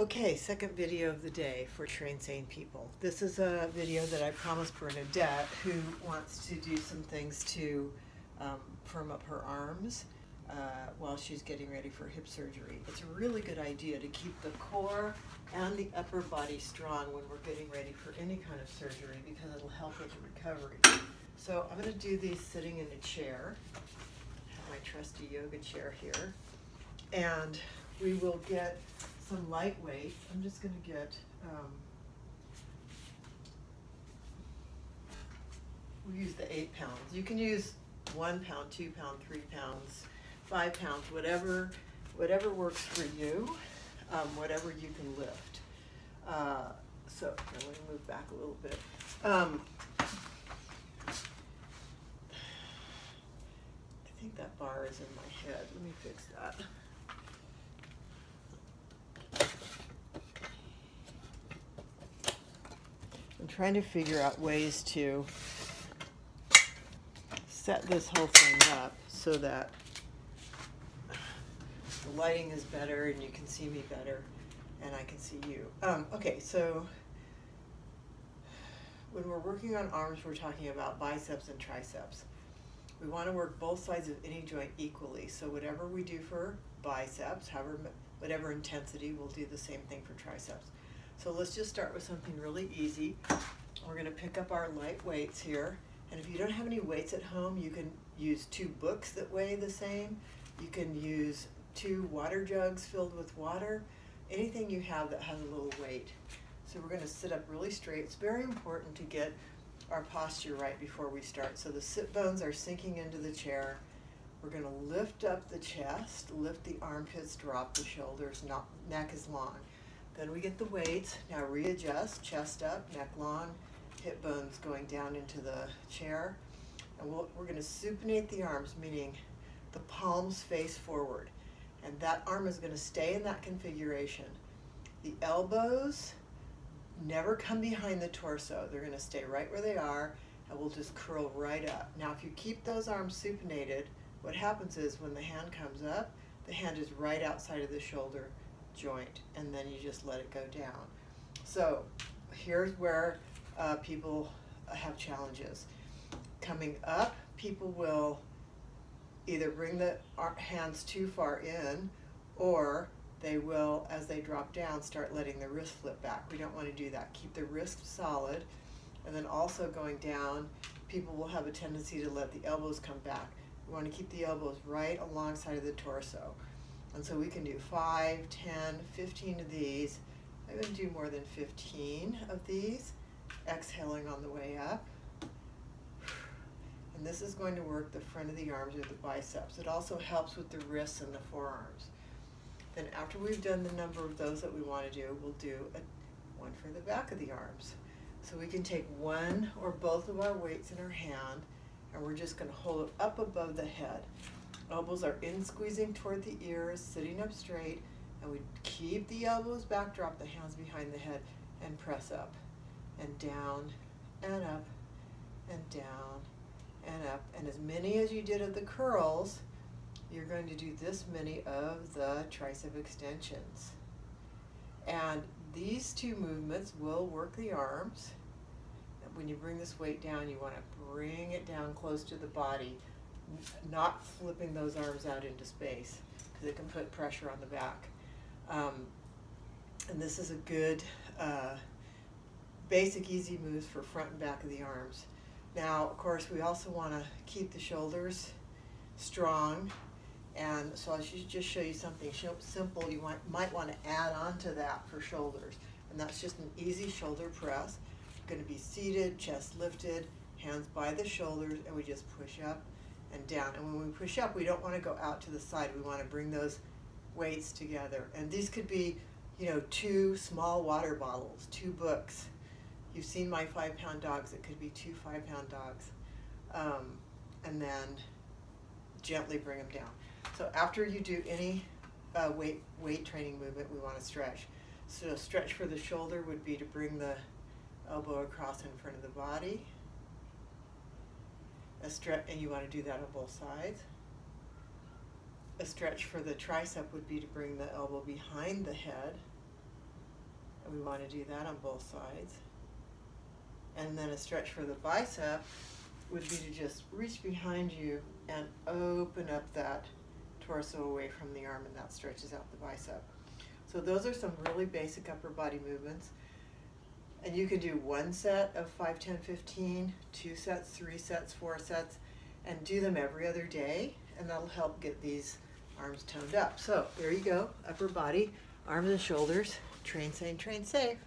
Okay, second video of the day for Train Sane People. This is a video that I promised Bernadette, who wants to do some things to firm up her arms while she's getting ready for hip surgery. It's a really good idea to keep the core and the upper body strong when we're getting ready for any kind of surgery because it'll help with the recovery. So I'm going to do these sitting in a chair. I have my trusty yoga chair here. And we will get some light weights. I'm just going to get, we'll use the 8 pounds. You can use 1 pound, 2 pound, 3 pounds, 5 pounds, whatever works for you, whatever you can lift. So I'm going to move back a little bit. I think that bar is in my head. Let me fix that. I'm trying to figure out ways to set this whole thing up so that the lighting is better and you can see me better and I can see you. Okay, so when we're working on arms, we're talking about biceps and triceps. We want to work both sides of any joint equally. So whatever we do for biceps, whatever intensity, we'll do the same thing for triceps. So let's just start with something really easy. We're going to pick up our light weights here. And if you don't have any weights at home, you can use 2 books that weigh the same. You can use 2 water jugs filled with water. Anything you have that has a little weight. So we're going to sit up really straight. It's very important to get our posture right before we start. So the sit bones are sinking into the chair. We're going to lift up the chest, lift the armpits, drop the shoulders, neck is long. Then we get the weights. Now readjust, chest up, neck long, hip bones going down into the chair. And we're going to supinate the arms, meaning the palms face forward. And that arm is going to stay in that configuration. The elbows never come behind the torso. They're going to stay right where they are, and we'll just curl right up. Now if you keep those arms supinated, what happens is when the hand comes up, the hand is right outside of the shoulder joint, and then you just let it go down. So here's where people have challenges. Coming up, people will either bring the hands too far in, or they will, as they drop down, start letting the wrist flip back. We don't want to do that. Keep the wrist solid, and then also going down, people will have a tendency to let the elbows come back. We want to keep the elbows right alongside of the torso. And so we can do 5, 10, 15 of these. I would do more than 15 of these, exhaling on the way up. And this is going to work the front of the arms or the biceps. It also helps with the wrists and the forearms. Then after we've done the number of those that we want to do, we'll do one for the back of the arms. So we can take one or both of our weights in our hand, and we're just going to hold it up above the head. Elbows are in, squeezing toward the ears, sitting up straight, and we keep the elbows back, drop the hands behind the head, and press up and down and up and down and up. And as many as you did of the curls, you're going to do this many of the tricep extensions. And these 2 movements will work the arms. When you bring this weight down, you want to bring it down close to the body, not flipping those arms out into space because it can put pressure on the back. And this is a good basic easy moves for front and back of the arms. Now, of course, we also want to keep the shoulders strong. And so I should just show you something simple you might want to add on to that for shoulders. And that's just an easy shoulder press. Going to be seated, chest lifted, hands by the shoulders, and we just push up and down. And when we push up, we don't want to go out to the side. We want to bring those weights together. And these could be, 2 small water bottles, 2 books. You've seen my 5-pound dogs. It could be 2 5-pound dogs. And then gently bring them down. So after you do any weight training movement, we want to stretch. So a stretch for the shoulder would be to bring the elbow across in front of the body. A stretch, and you want to do that on both sides. A stretch for the tricep would be to bring the elbow behind the head And we want to do that on both sides. And then a stretch for the bicep would be to just reach behind you and open up that torso away from the arm, and that stretches out the bicep. So those are some really basic upper body movements. And you can do 1 set of 5, 10, 15, 2 sets, 3 sets, 4 sets, and do them every other day, and that'll help get these arms toned up. So there you go, upper body, arms and shoulders. Train sane, train safe.